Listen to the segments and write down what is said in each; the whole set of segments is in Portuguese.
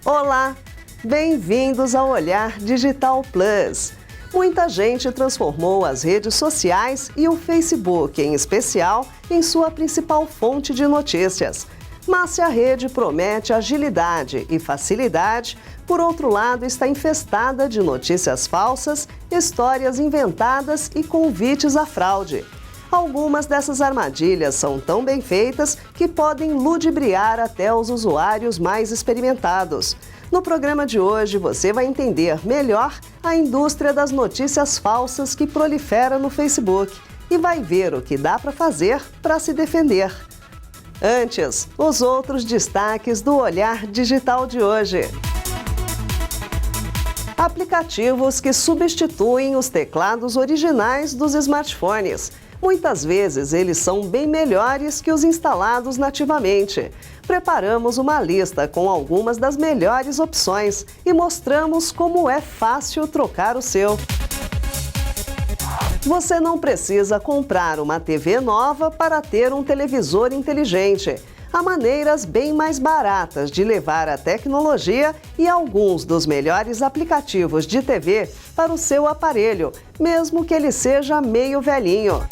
Olá, bem-vindos ao Olhar Digital Plus. Muita gente transformou as redes sociais e o Facebook, em especial, em sua principal fonte de notícias. Mas se a rede promete agilidade e facilidade, por outro lado está infestada de notícias falsas, histórias inventadas e convites à fraude. Algumas dessas armadilhas são tão bem feitas que podem ludibriar até os usuários mais experimentados. No programa de hoje, você vai entender melhor a indústria das notícias falsas que prolifera no Facebook e vai ver o que dá para fazer para se defender. Antes, os outros destaques do Olhar Digital de hoje. Aplicativos que substituem os teclados originais dos smartphones. Muitas vezes eles são bem melhores que os instalados nativamente. Preparamos uma lista com algumas das melhores opções e mostramos como é fácil trocar o seu. Você não precisa comprar uma TV nova para ter um televisor inteligente. Há maneiras bem mais baratas de levar a tecnologia e alguns dos melhores aplicativos de TV para o seu aparelho, mesmo que ele seja meio velhinho.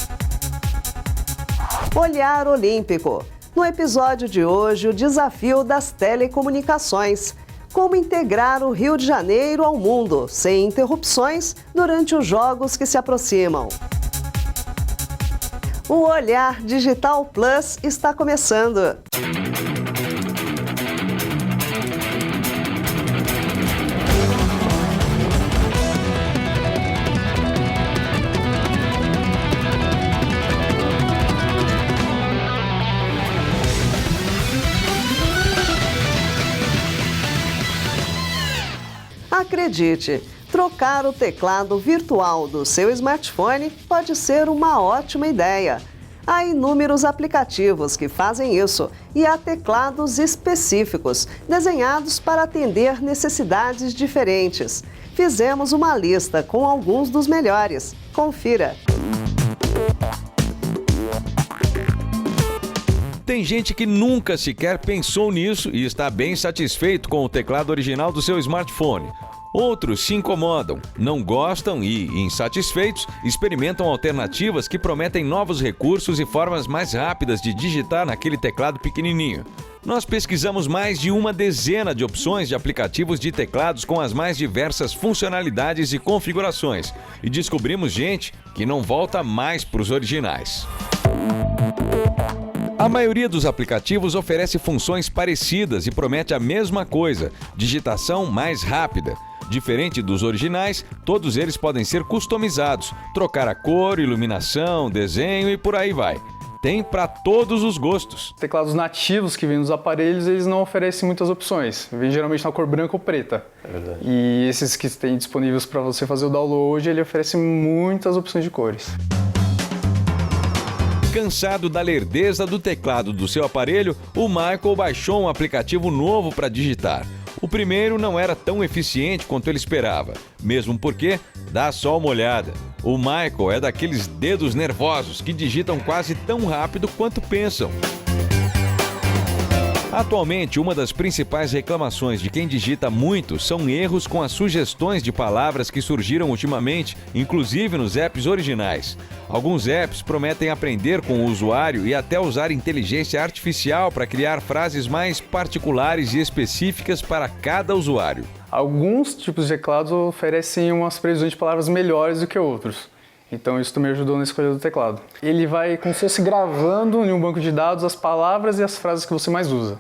Olhar Olímpico. No episódio de hoje, o desafio das telecomunicações. Como integrar o Rio de Janeiro ao mundo, sem interrupções, durante os jogos que se aproximam. O Olhar Digital Plus está começando. Acredite, trocar o teclado virtual do seu smartphone pode ser uma ótima ideia. Há inúmeros aplicativos que fazem isso e há teclados específicos, desenhados para atender necessidades diferentes. Fizemos uma lista com alguns dos melhores. Confira! Tem gente que nunca sequer pensou nisso e está bem satisfeito com o teclado original do seu smartphone. Outros se incomodam, não gostam e, insatisfeitos, experimentam alternativas que prometem novos recursos e formas mais rápidas de digitar naquele teclado pequenininho. Nós pesquisamos mais de uma dezena de opções de aplicativos de teclados com as mais diversas funcionalidades e configurações e descobrimos gente que não volta mais para os originais. A maioria dos aplicativos oferece funções parecidas e promete a mesma coisa, digitação mais rápida. Diferente dos originais, todos eles podem ser customizados, trocar a cor, iluminação, desenho e por aí vai. Tem para todos os gostos. Teclados nativos que vêm nos aparelhos, eles não oferecem muitas opções. Vem geralmente na cor branca ou preta. É verdade. E esses que tem disponíveis para você fazer o download, ele oferece muitas opções de cores. Cansado da lerdeza do teclado do seu aparelho, o Michael baixou um aplicativo novo para digitar. O primeiro não era tão eficiente quanto ele esperava, mesmo porque, dá só uma olhada, o Michael é daqueles dedos nervosos que digitam quase tão rápido quanto pensam. Atualmente, uma das principais reclamações de quem digita muito são erros com as sugestões de palavras que surgiram ultimamente, inclusive nos apps originais. Alguns apps prometem aprender com o usuário e até usar inteligência artificial para criar frases mais particulares e específicas para cada usuário. Alguns tipos de teclados oferecem umas previsões de palavras melhores do que outros. Então isso me ajudou na escolha do teclado. Ele vai como se fosse gravando em um banco de dados as palavras e as frases que você mais usa.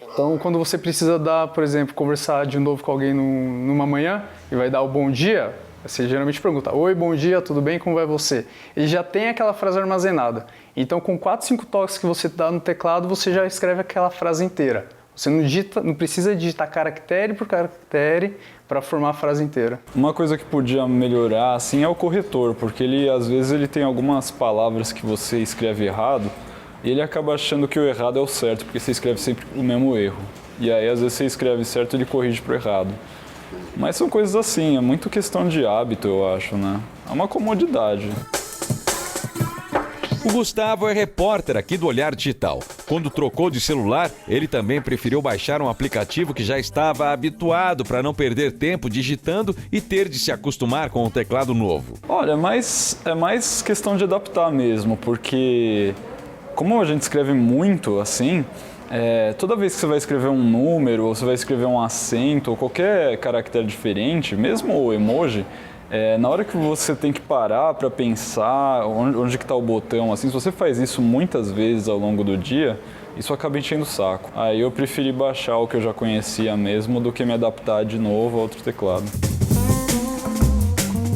Então quando você precisa dar, por exemplo, conversar de novo com alguém numa manhã e vai dar o bom dia, você geralmente pergunta: oi, bom dia, tudo bem, como vai você? Ele já tem aquela frase armazenada. Então com 4, 5 toques que você dá no teclado, você já escreve aquela frase inteira. Você não precisa digitar caractere por caractere para formar a frase inteira. Uma coisa que podia melhorar assim é o corretor, porque às vezes ele tem algumas palavras que você escreve errado e ele acaba achando que o errado é o certo, porque você escreve sempre o mesmo erro. E aí às vezes você escreve certo e ele corrige para o errado. Mas são coisas assim, é muito questão de hábito, eu acho, né? É uma comodidade. O Gustavo é repórter aqui do Olhar Digital. Quando trocou de celular, ele também preferiu baixar um aplicativo que já estava habituado para não perder tempo digitando e ter de se acostumar com o teclado novo. Olha, é mais questão de adaptar mesmo, porque como a gente escreve muito assim, toda vez que você vai escrever um número, ou você vai escrever um acento, ou qualquer caractere diferente, mesmo o emoji, na hora que você tem que parar para pensar onde que está o botão, assim, se você faz isso muitas vezes ao longo do dia, isso acaba enchendo o saco. Aí eu preferi baixar o que eu já conhecia mesmo do que me adaptar de novo a outro teclado.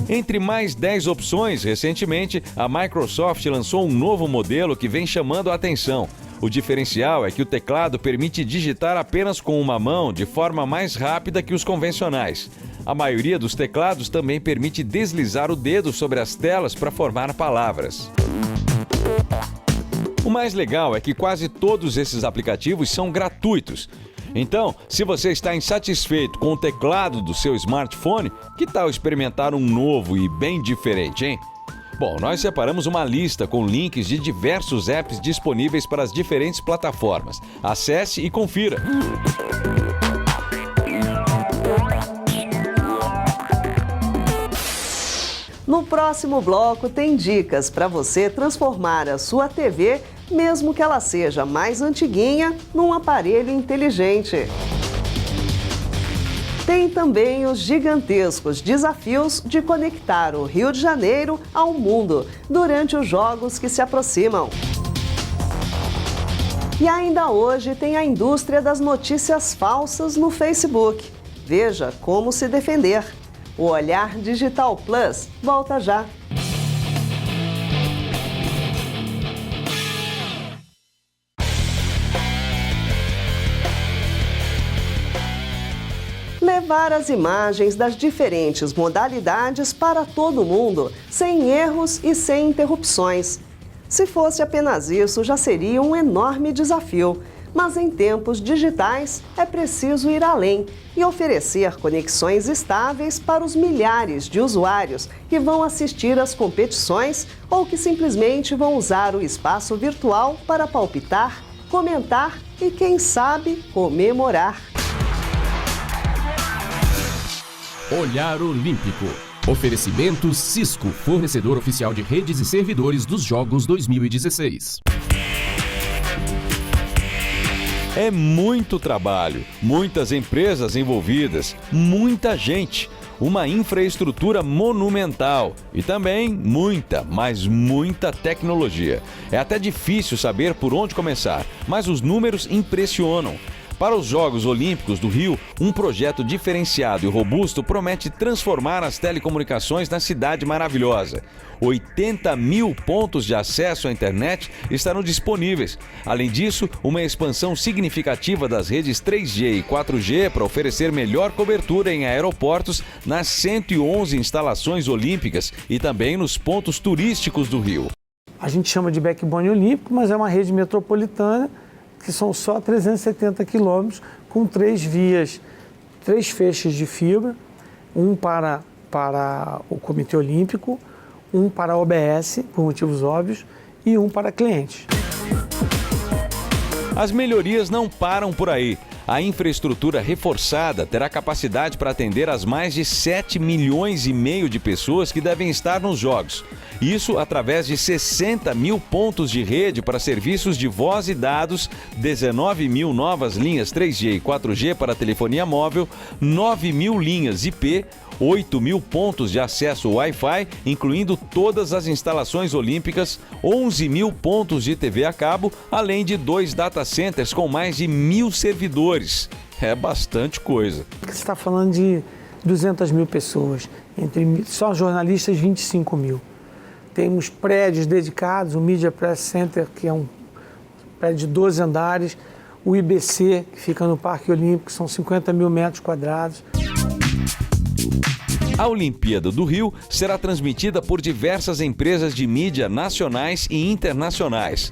Entre mais 10 opções, recentemente, a Microsoft lançou um novo modelo que vem chamando a atenção. O diferencial é que o teclado permite digitar apenas com uma mão de forma mais rápida que os convencionais. A maioria dos teclados também permite deslizar o dedo sobre as telas para formar palavras. O mais legal é que quase todos esses aplicativos são gratuitos. Então, se você está insatisfeito com o teclado do seu smartphone, que tal experimentar um novo e bem diferente, hein? Bom, nós separamos uma lista com links de diversos apps disponíveis para as diferentes plataformas. Acesse e confira. No próximo bloco tem dicas para você transformar a sua TV, mesmo que ela seja mais antiguinha, num aparelho inteligente. Tem também os gigantescos desafios de conectar o Rio de Janeiro ao mundo durante os jogos que se aproximam. E ainda hoje tem a indústria das notícias falsas no Facebook. Veja como se defender. O Olhar Digital Plus volta já. Levar as imagens das diferentes modalidades para todo mundo, sem erros e sem interrupções. Se fosse apenas isso, já seria um enorme desafio. Mas em tempos digitais, é preciso ir além e oferecer conexões estáveis para os milhares de usuários que vão assistir às competições ou que simplesmente vão usar o espaço virtual para palpitar, comentar e, quem sabe, comemorar. Olhar Olímpico. Oferecimento Cisco, fornecedor oficial de redes e servidores dos Jogos 2016. É muito trabalho, muitas empresas envolvidas, muita gente, uma infraestrutura monumental e também muita, mas muita tecnologia. É até difícil saber por onde começar, mas os números impressionam. Para os Jogos Olímpicos do Rio, um projeto diferenciado e robusto promete transformar as telecomunicações na cidade maravilhosa. 80 mil pontos de acesso à internet estarão disponíveis. Além disso, uma expansão significativa das redes 3G e 4G para oferecer melhor cobertura em aeroportos nas 111 instalações olímpicas e também nos pontos turísticos do Rio. A gente chama de backbone olímpico, mas é uma rede metropolitana que são só 370 quilômetros, com 3 vias, 3 feixes de fibra, um para o Comitê Olímpico, um para a OBS, por motivos óbvios, e um para clientes. As melhorias não param por aí. A infraestrutura reforçada terá capacidade para atender as mais de 7,5 milhões de pessoas que devem estar nos Jogos. Isso através de 60 mil pontos de rede para serviços de voz e dados, 19 mil novas linhas 3G e 4G para telefonia móvel, 9 mil linhas IP, 8 mil pontos de acesso Wi-Fi, incluindo todas as instalações olímpicas, 11 mil pontos de TV a cabo, além de 2 data centers com mais de 1.000 servidores. É bastante coisa. Você está falando de 200 mil pessoas, entre só jornalistas 25 mil. Temos prédios dedicados, o Media Press Center, que é um prédio de 12 andares, o IBC, que fica no Parque Olímpico, são 50 mil metros quadrados. A Olimpíada do Rio será transmitida por diversas empresas de mídia nacionais e internacionais.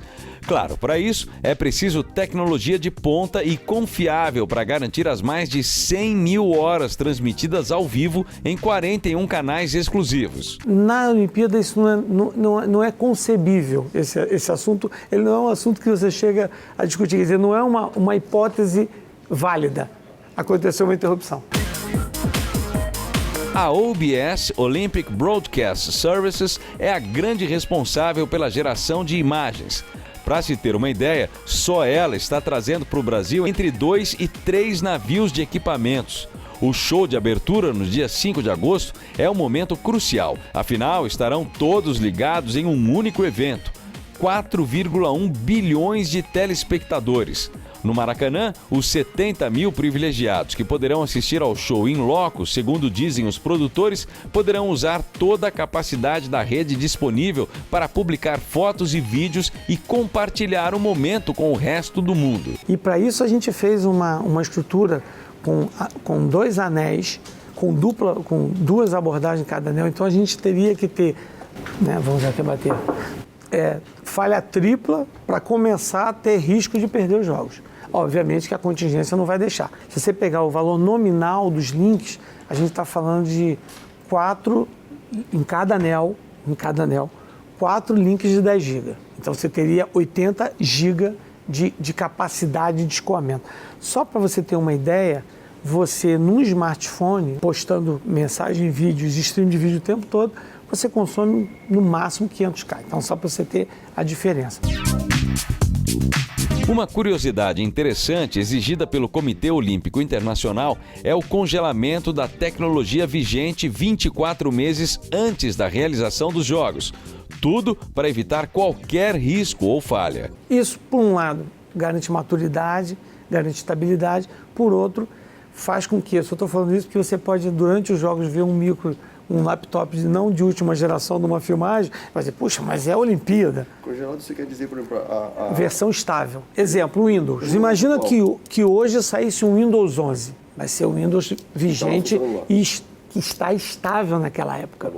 Claro, para isso é preciso tecnologia de ponta e confiável para garantir as mais de 100 mil horas transmitidas ao vivo em 41 canais exclusivos. Na Olimpíada isso não é concebível, esse assunto, ele não é um assunto que você chega a discutir, quer dizer, não é uma hipótese válida. Aconteceu uma interrupção. A OBS, Olympic Broadcast Services, é a grande responsável pela geração de imagens. Para se ter uma ideia, só ela está trazendo para o Brasil entre 2 e 3 navios de equipamentos. O show de abertura no dia 5 de agosto é um momento crucial, afinal estarão todos ligados em um único evento. 4,1 bilhões de telespectadores. No Maracanã, os 70 mil privilegiados que poderão assistir ao show in loco, segundo dizem os produtores, poderão usar toda a capacidade da rede disponível para publicar fotos e vídeos e compartilhar o momento com o resto do mundo. E para isso a gente fez uma estrutura com 2 anéis, com duas abordagens em cada anel. Então a gente teria que ter, vamos até bater, falha tripla para começar a ter risco de perder os jogos. Obviamente que a contingência não vai deixar. Se você pegar o valor nominal dos links, a gente está falando de 4 em cada anel, 4 links de 10 GB. Então você teria 80 GB de capacidade de escoamento. Só para você ter uma ideia, você num smartphone, postando mensagem, vídeos, stream de vídeo o tempo todo, você consome no máximo 500K. Então só para você ter a diferença. Uma curiosidade interessante exigida pelo Comitê Olímpico Internacional é o congelamento da tecnologia vigente 24 meses antes da realização dos Jogos. Tudo para evitar qualquer risco ou falha. Isso, por um lado, garante maturidade, garante estabilidade. Por outro, faz com que, eu só estou falando isso porque você pode, durante os Jogos, ver um laptop não de última geração numa filmagem, vai dizer, puxa, mas é a Olimpíada. Congelado, você quer dizer, por exemplo, Versão estável. Exemplo, o Windows. Imagina que hoje saísse um Windows 11. Vai ser o Windows vigente e que está estável naquela época.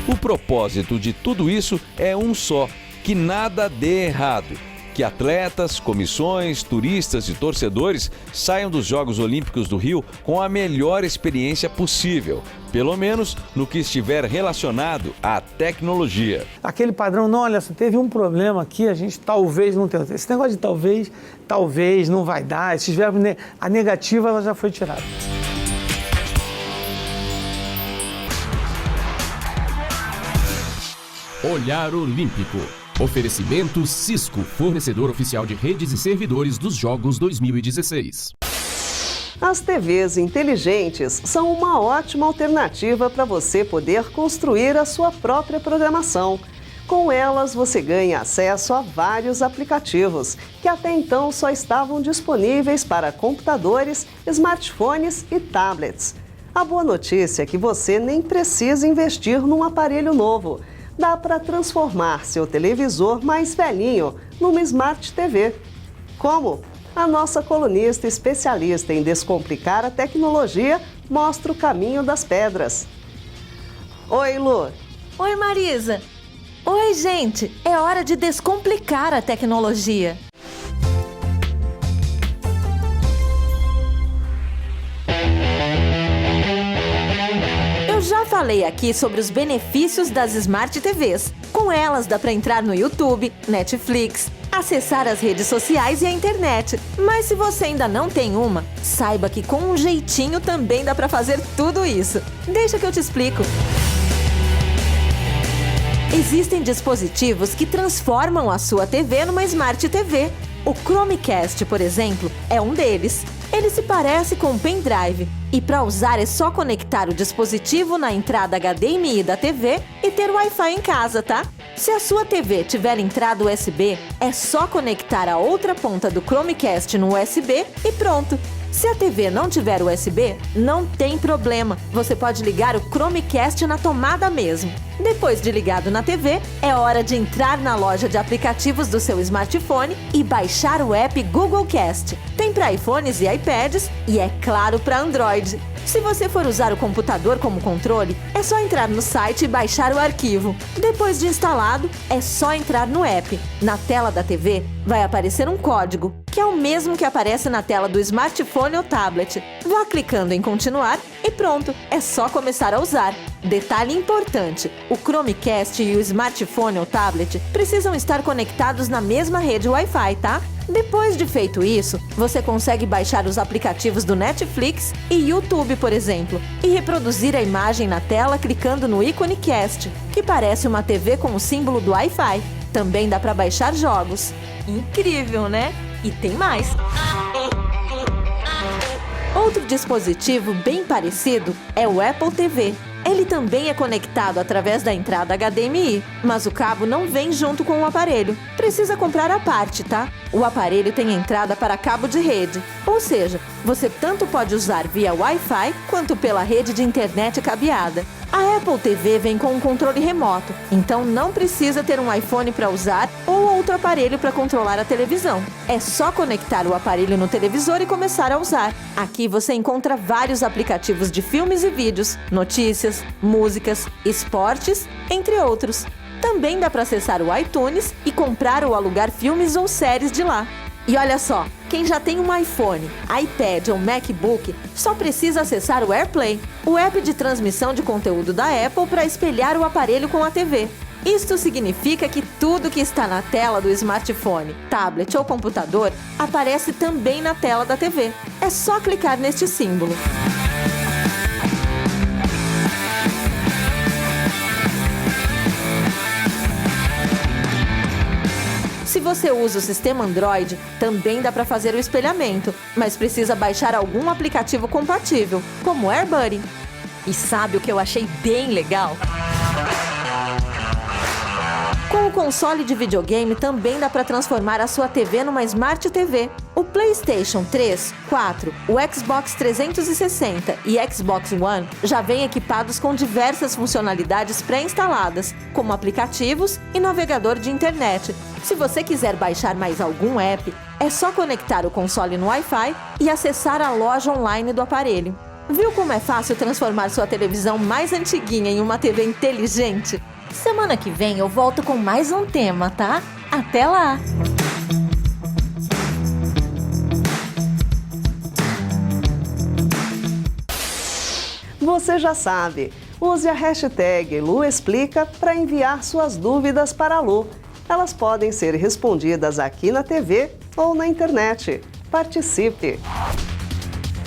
O propósito de tudo isso é um só, que nada dê errado. Que atletas, comissões, turistas e torcedores saiam dos Jogos Olímpicos do Rio com a melhor experiência possível, pelo menos no que estiver relacionado à tecnologia. Aquele padrão, não, olha, só teve um problema aqui, a gente talvez não tenha. Esse negócio de talvez, não vai dar, esses verbos, a negativa ela já foi tirada. Olhar Olímpico. Oferecimento Cisco, fornecedor oficial de redes e servidores dos Jogos 2016. As TVs inteligentes são uma ótima alternativa para você poder construir a sua própria programação. Com elas, você ganha acesso a vários aplicativos que até então só estavam disponíveis para computadores, smartphones e tablets. A boa notícia é que você nem precisa investir num aparelho novo. Dá para transformar seu televisor mais velhinho numa Smart TV. Como? A nossa colunista especialista em descomplicar a tecnologia mostra o caminho das pedras. Oi, Lu. Oi, Marisa. Oi, gente. É hora de descomplicar a tecnologia. Já falei aqui sobre os benefícios das Smart TVs. Com elas dá para entrar no YouTube, Netflix, acessar as redes sociais e a internet. Mas se você ainda não tem uma, saiba que com um jeitinho também dá para fazer tudo isso. Deixa que eu te explico. Existem dispositivos que transformam a sua TV numa Smart TV. O Chromecast, por exemplo, é um deles. Ele se parece com um pendrive e para usar é só conectar o dispositivo na entrada HDMI da TV e ter Wi-Fi em casa, tá? Se a sua TV tiver entrada USB, é só conectar a outra ponta do Chromecast no USB e pronto. Se a TV não tiver USB, não tem problema. Você pode ligar o Chromecast na tomada mesmo. Depois de ligado na TV, é hora de entrar na loja de aplicativos do seu smartphone e baixar o app Google Cast. Tem para para iPhones e iPads e, é claro, para Android. Se você for usar o computador como controle, é só entrar no site e baixar o arquivo. Depois de instalado, é só entrar no app. Na tela da TV, vai aparecer um código, que é o mesmo que aparece na tela do smartphone ou tablet. Vá clicando em continuar e pronto, é só começar a usar. Detalhe importante, o Chromecast e o smartphone ou tablet precisam estar conectados na mesma rede Wi-Fi, tá? Depois de feito isso, você consegue baixar os aplicativos do Netflix e YouTube, por exemplo, e reproduzir a imagem na tela clicando no ícone Cast, que parece uma TV com o símbolo do Wi-Fi. Também dá para baixar jogos. Incrível, né? E tem mais! Outro dispositivo bem parecido é o Apple TV. Ele também é conectado através da entrada HDMI, mas o cabo não vem junto com o aparelho. Precisa comprar à parte, tá? O aparelho tem entrada para cabo de rede, ou seja, você tanto pode usar via Wi-Fi quanto pela rede de internet cabeada. A Apple TV vem com um controle remoto, então não precisa ter um iPhone para usar ou outro aparelho para controlar a televisão. É só conectar o aparelho no televisor e começar a usar. Aqui você encontra vários aplicativos de filmes e vídeos, notícias, músicas, esportes, entre outros. Também dá para acessar o iTunes e comprar ou alugar filmes ou séries de lá. E olha só, quem já tem um iPhone, iPad ou MacBook só precisa acessar o AirPlay, o app de transmissão de conteúdo da Apple para espelhar o aparelho com a TV. Isto significa que tudo que está na tela do smartphone, tablet ou computador aparece também na tela da TV. É só clicar neste símbolo. Se você usa o sistema Android, também dá para fazer o espelhamento, mas precisa baixar algum aplicativo compatível, como o AirBuddy. E sabe o que eu achei bem legal? Com o console de videogame também dá para transformar a sua TV numa Smart TV. O PlayStation 3, 4, o Xbox 360 e Xbox One já vêm equipados com diversas funcionalidades pré-instaladas, como aplicativos e navegador de internet. Se você quiser baixar mais algum app, é só conectar o console no Wi-Fi e acessar a loja online do aparelho. Viu como é fácil transformar sua televisão mais antiguinha em uma TV inteligente? Semana que vem eu volto com mais um tema, tá? Até lá! Você já sabe, use a hashtag LuExplica para enviar suas dúvidas para a Lu. Elas podem ser respondidas aqui na TV ou na internet. Participe!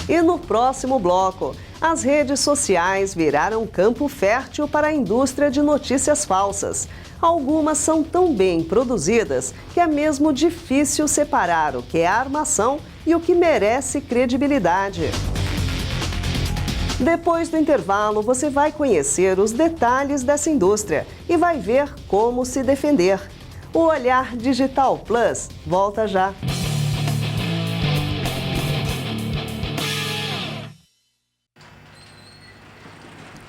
E no próximo bloco, as redes sociais viraram campo fértil para a indústria de notícias falsas. Algumas são tão bem produzidas que é mesmo difícil separar o que é armação e o que merece credibilidade. Depois do intervalo, você vai conhecer os detalhes dessa indústria e vai ver como se defender. O Olhar Digital Plus volta já.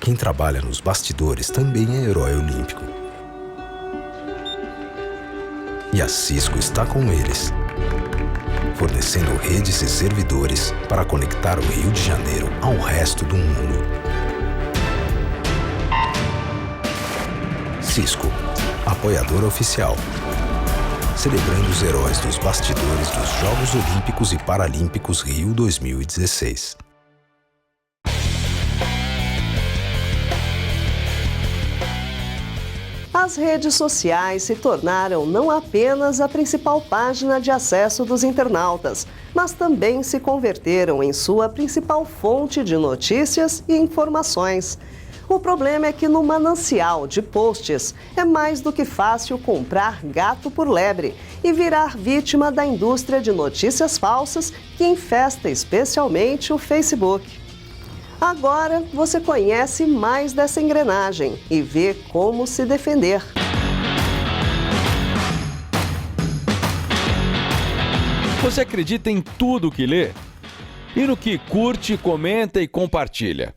Quem trabalha nos bastidores também é herói olímpico. E a Cisco está com eles, fornecendo redes e servidores para conectar o Rio de Janeiro ao resto do mundo. Cisco, apoiador oficial. Celebrando os heróis dos bastidores dos Jogos Olímpicos e Paralímpicos Rio 2016. As redes sociais se tornaram não apenas a principal página de acesso dos internautas, mas também se converteram em sua principal fonte de notícias e informações. O problema é que no manancial de posts é mais do que fácil comprar gato por lebre e virar vítima da indústria de notícias falsas que infesta especialmente o Facebook. Agora você conhece mais dessa engrenagem e vê como se defender. Você acredita em tudo que lê? E no que curte, comenta e compartilha?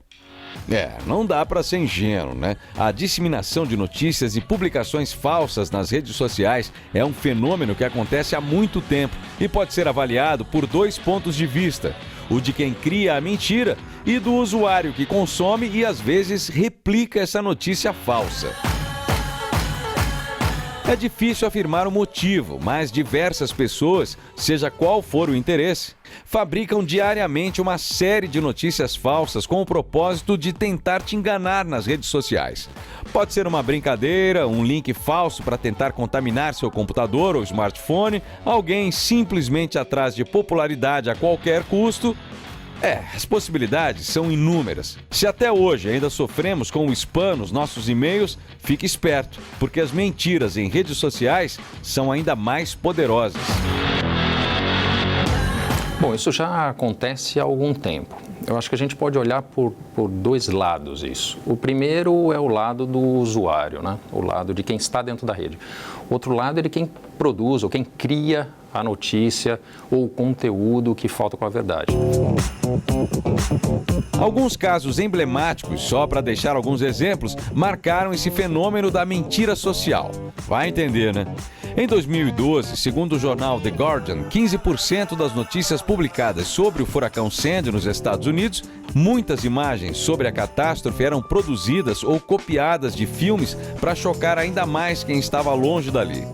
Não dá para ser ingênuo, né? A disseminação de notícias e publicações falsas nas redes sociais é um fenômeno que acontece há muito tempo e pode ser avaliado por 2 pontos de vista: o de quem cria a mentira e do usuário que consome e às vezes replica essa notícia falsa. É difícil afirmar o motivo, mas diversas pessoas, seja qual for o interesse, fabricam diariamente uma série de notícias falsas com o propósito de tentar te enganar nas redes sociais. Pode ser uma brincadeira, um link falso para tentar contaminar seu computador ou smartphone, alguém simplesmente atrás de popularidade a qualquer custo. As possibilidades são inúmeras. Se até hoje ainda sofremos com o spam nos nossos e-mails, fique esperto, porque as mentiras em redes sociais são ainda mais poderosas. Bom, isso já acontece há algum tempo. Eu acho que a gente pode olhar por 2 lados isso. O primeiro é o lado do usuário, né? O lado de quem está dentro da rede. O outro lado é de quem produz ou quem cria a notícia ou o conteúdo que falta com a verdade. Alguns casos emblemáticos, só para deixar alguns exemplos, marcaram esse fenômeno da mentira social. Vai entender, né? Em 2012, segundo o jornal The Guardian, 15% das notícias publicadas sobre o furacão Sandy nos Estados Unidos, muitas imagens sobre a catástrofe eram produzidas ou copiadas de filmes para chocar ainda mais quem estava longe dali.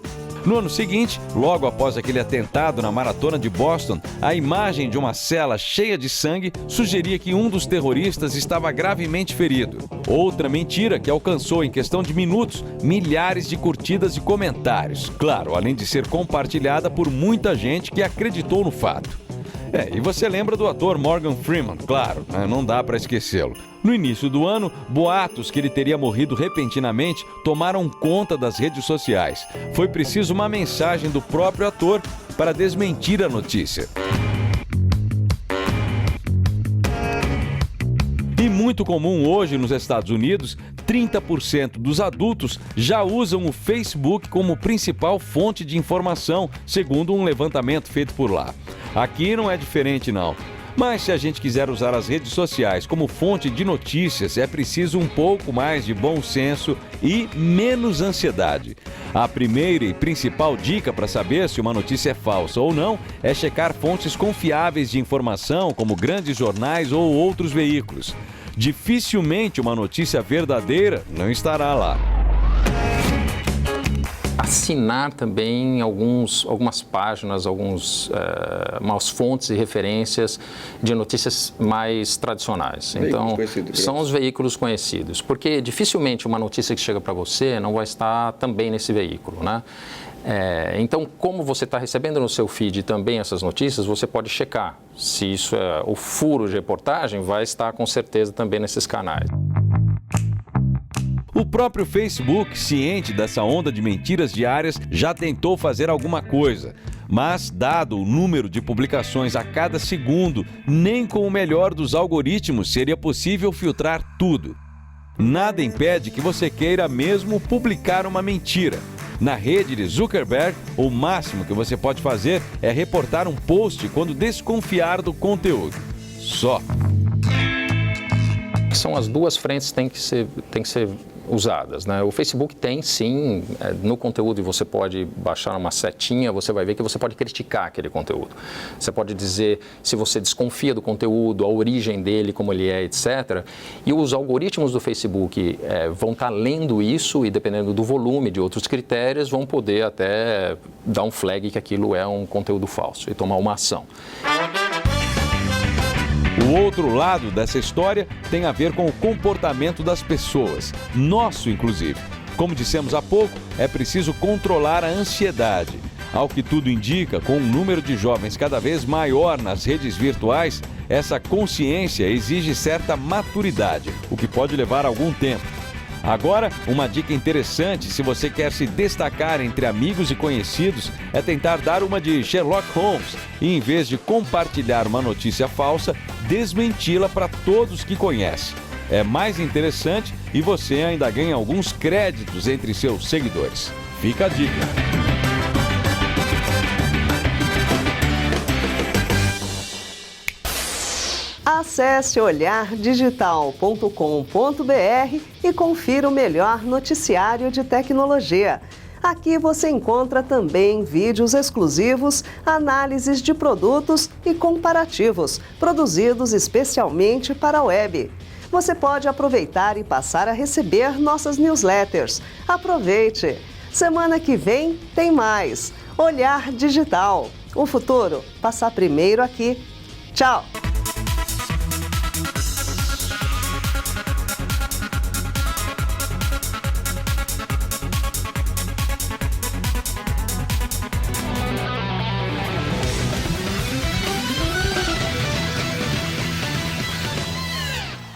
No ano seguinte, logo após aquele atentado na maratona de Boston, a imagem de uma cela cheia de sangue sugeria que um dos terroristas estava gravemente ferido. Outra mentira que alcançou em questão de minutos milhares de curtidas e comentários. Claro, além de ser compartilhada por muita gente que acreditou no fato. E você lembra do ator Morgan Freeman, claro, não dá para esquecê-lo. No início do ano, boatos que ele teria morrido repentinamente tomaram conta das redes sociais. Foi preciso uma mensagem do próprio ator para desmentir a notícia. E muito comum hoje nos Estados Unidos, 30% dos adultos já usam o Facebook como principal fonte de informação, segundo um levantamento feito por lá. Aqui não é diferente, não. Mas se a gente quiser usar as redes sociais como fonte de notícias, é preciso um pouco mais de bom senso e menos ansiedade. A primeira e principal dica para saber se uma notícia é falsa ou não é checar fontes confiáveis de informação, como grandes jornais ou outros veículos. Dificilmente uma notícia verdadeira não estará lá. Assinar também algumas páginas, umas fontes e referências de notícias mais tradicionais. Então, são os veículos conhecidos, porque dificilmente uma notícia que chega para você não vai estar também nesse veículo, né? Então, como você está recebendo no seu feed também essas notícias, você pode checar se isso é o furo de reportagem, vai estar com certeza também nesses canais. O próprio Facebook, ciente dessa onda de mentiras diárias, já tentou fazer alguma coisa. Mas, dado o número de publicações a cada segundo, nem com o melhor dos algoritmos seria possível filtrar tudo. Nada impede que você queira mesmo publicar uma mentira. Na rede de Zuckerberg, o máximo que você pode fazer é reportar um post quando desconfiar do conteúdo. Só. São as 2 frentes que têm que ser usadas, né? O Facebook tem sim, no conteúdo você pode baixar uma setinha, você vai ver que você pode criticar aquele conteúdo. Você pode dizer se você desconfia do conteúdo, a origem dele, como ele é, etc. E os algoritmos do Facebook vão estar lendo isso e, dependendo do volume de outros critérios, vão poder até dar um flag que aquilo é um conteúdo falso e tomar uma ação. O outro lado dessa história tem a ver com o comportamento das pessoas, nosso inclusive. Como dissemos há pouco, é preciso controlar a ansiedade. Ao que tudo indica, com um número de jovens cada vez maior nas redes virtuais, essa consciência exige certa maturidade, o que pode levar algum tempo. Agora, uma dica interessante, se você quer se destacar entre amigos e conhecidos, é tentar dar uma de Sherlock Holmes e, em vez de compartilhar uma notícia falsa, desmenti-la para todos que conhece. É mais interessante e você ainda ganha alguns créditos entre seus seguidores. Fica a dica. Acesse olhardigital.com.br e confira o melhor noticiário de tecnologia. Aqui você encontra também vídeos exclusivos, análises de produtos e comparativos, produzidos especialmente para a web. Você pode aproveitar e passar a receber nossas newsletters. Aproveite! Semana que vem tem mais. Olhar Digital. O futuro passa primeiro aqui. Tchau!